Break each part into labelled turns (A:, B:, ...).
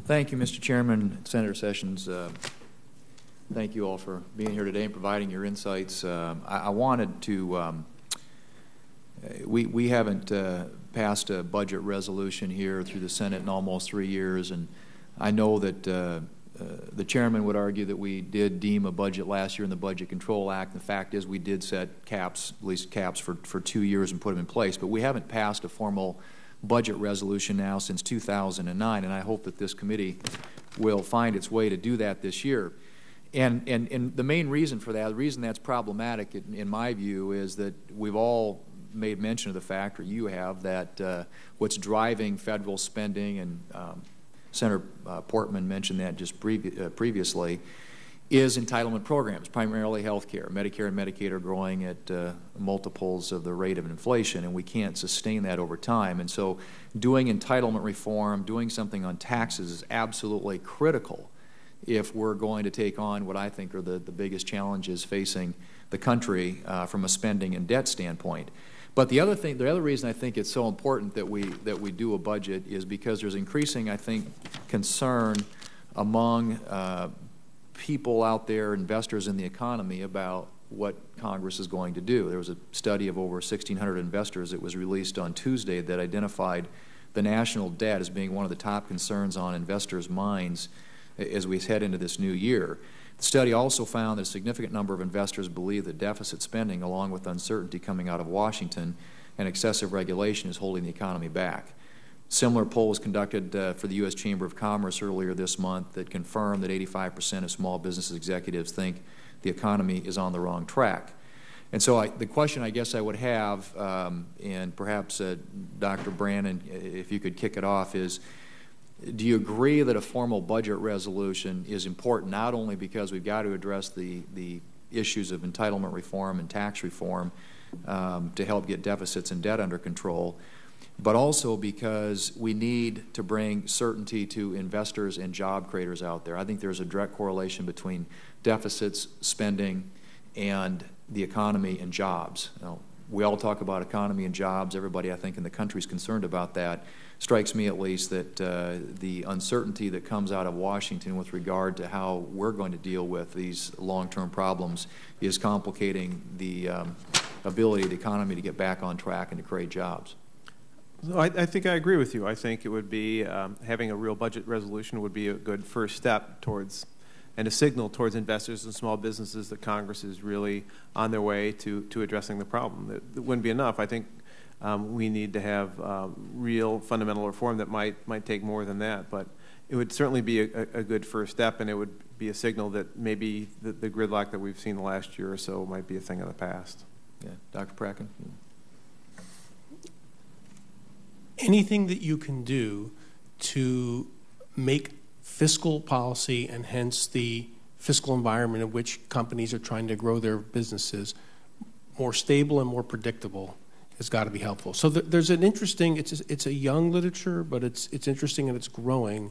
A: Thank you, Mr. Chairman. Senator Sessions, thank you all for being here today and providing your insights. I wanted to, we haven't passed a budget resolution here through the Senate in almost 3 years, and I know that the chairman would argue that we did deem a budget last year in the Budget Control Act. The fact is we did set caps, at least caps for 2 years and put them in place, but we haven't passed a formal budget resolution now since 2009, and I hope that this committee will find its way to do that this year. And the main reason for that, the reason that's problematic in my view, is that we've all made mention of the fact, or you have, that what's driving federal spending, and Senator Portman mentioned that just previously, is entitlement programs, primarily health care. Medicare and Medicaid are growing at multiples of the rate of inflation, and we can't sustain that over time. And so doing entitlement reform, doing something on taxes is absolutely critical if we're going to take on what I think are the biggest challenges facing the country from a spending and debt standpoint. But the other reason I think it's so important that we do a budget is because there's increasing, I think, concern among people out there, investors in the economy, about what Congress is going to do. There was a study of over 1,600 investors that was released on Tuesday that identified the national debt as being one of the top concerns on investors' minds as we head into this new year. The study also found that a significant number of investors believe that deficit spending, along with uncertainty coming out of Washington and excessive regulation, is holding the economy back. Similar poll was conducted for the U.S. Chamber of Commerce earlier this month that confirmed that 85% of small business executives think the economy is on the wrong track. And so the question I guess I would have, and perhaps Dr. Brannon, if you could kick it off, is do you agree that a formal budget resolution is important, not only because we've got to address the issues of entitlement reform and tax reform to help get deficits and debt under control, but also because we need to bring certainty to investors and job creators out there? I think there's a direct correlation between deficits, spending, and the economy and jobs. Now, we all talk about economy and jobs. Everybody, I think, in the country is concerned about that. Strikes me, at least, that the uncertainty that comes out of Washington with regard to how we're going to deal with these long-term problems is complicating the ability of the economy to get back on track and to create jobs.
B: I think I agree with you. I think it would be, having a real budget resolution would be a good first step towards, and a signal towards investors and small businesses that Congress is really on their way to addressing the problem. It wouldn't be enough. I think we need to have real fundamental reform that might take more than that, but it would certainly be a good first step, and it would be a signal that maybe the gridlock that we've seen the last year or so might be a thing of the past.
A: Yeah, Dr. Prakken?
C: Anything that you can do to make fiscal policy, and hence the fiscal environment in which companies are trying to grow their businesses, more stable and more predictable has got to be helpful. So there's an interesting, it's a young literature, but it's interesting and it's growing,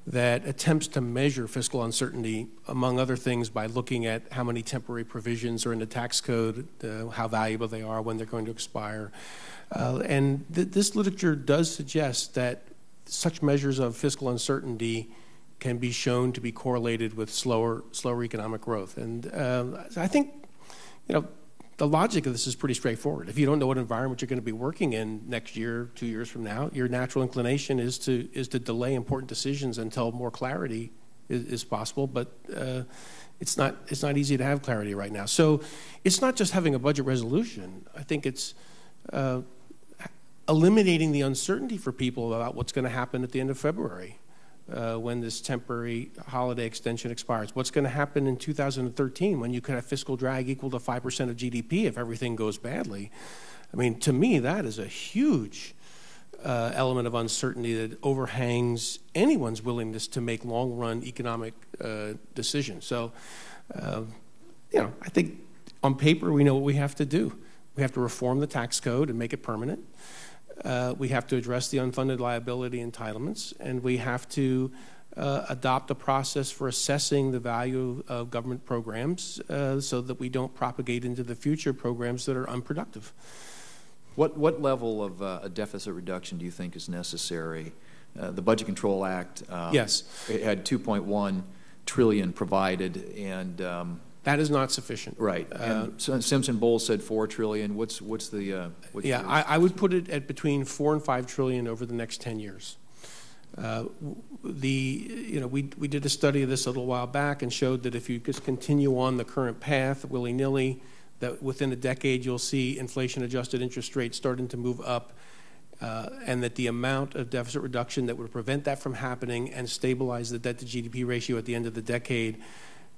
C: that attempts to measure fiscal uncertainty, among other things, by looking at how many temporary provisions are in the tax code, how valuable they are, when they're going to expire. And this literature does suggest that such measures of fiscal uncertainty can be shown to be correlated with slower economic growth. And I think, the logic of this is pretty straightforward. If you don't know what environment you're going to be working in next year, 2 years from now, your natural inclination is to delay important decisions until more clarity is possible. But it's not easy to have clarity right now. So it's not just having a budget resolution. I think it's eliminating the uncertainty for people about what's going to happen at the end of February when this temporary holiday extension expires. What's going to happen in 2013 when you could have fiscal drag equal to 5% of GDP if everything goes badly? I mean, to me, that is a huge element of uncertainty that overhangs anyone's willingness to make long-run economic decisions. So, I think on paper we know what we have to do. We have to reform the tax code and make it permanent. We have to address the unfunded liability entitlements, and we have to adopt a process for assessing the value of government programs so that we don't propagate into the future programs that are unproductive.
A: What level of a deficit reduction do you think is necessary the Budget Control Act.
C: Yes.
A: It had 2.1 trillion provided, and
C: that is not sufficient.
A: Right. And Simpson Bowles said 4 trillion. What's the?
C: Yeah, I would put it at between 4 and 5 trillion over the next 10 years. We did a study of this a little while back and showed that if you just continue on the current path willy-nilly, that within a decade you'll see inflation-adjusted interest rates starting to move up, and that the amount of deficit reduction that would prevent that from happening and stabilize the debt-to-GDP ratio at the end of the decade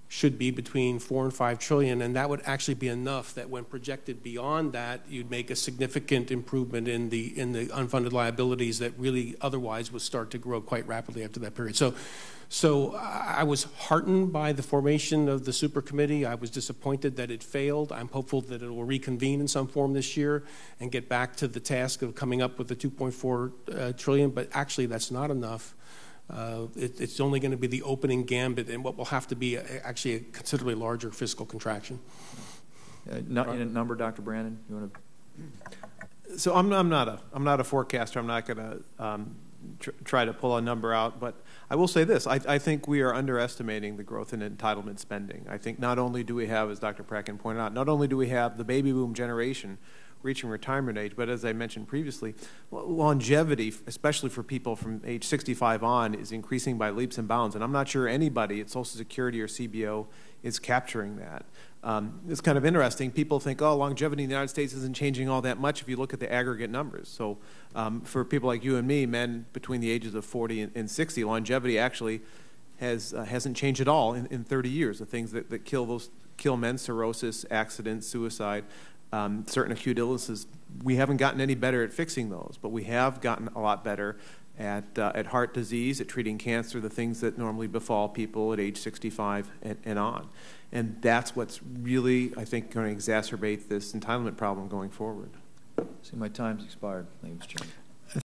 C: should be between 4 and 5 trillion, and that would actually be enough that when projected beyond that, you'd make a significant improvement in the unfunded liabilities that really otherwise would start to grow quite rapidly after that period. So I was heartened by the formation of the super committee. I was disappointed that it failed. I'm hopeful that it will reconvene in some form this year and get back to the task of coming up with the 2.4 trillion, but actually that's not enough. It's only going to be the opening gambit and what will have to be actually a considerably larger fiscal contraction.
A: In a number, Dr. Brandon, you want
B: to? So I'm not a forecaster. I'm not going to try to pull a number out, but I will say this: I think we are underestimating the growth in entitlement spending. I think not only do we have, as Dr. Pracken pointed out, not only do we have the baby boom generation reaching retirement age, but as I mentioned previously, longevity, especially for people from age 65 on, is increasing by leaps and bounds. And I'm not sure anybody at Social Security or CBO is capturing that. It's kind of interesting. People think, oh, longevity in the United States isn't changing all that much if you look at the aggregate numbers. So for people like you and me, men between the ages of 40 and 60, longevity actually hasn't changed at all in 30 years. The things that kill men, cirrhosis, accidents, suicide, certain acute illnesses, we haven't gotten any better at fixing those, but we have gotten a lot better at heart disease, at treating cancer, the things that normally befall people at age 65 and on. And that's what's really, I think, going to exacerbate this entitlement problem going forward.
A: See, my time's expired. Thank you, Mr. Chairman.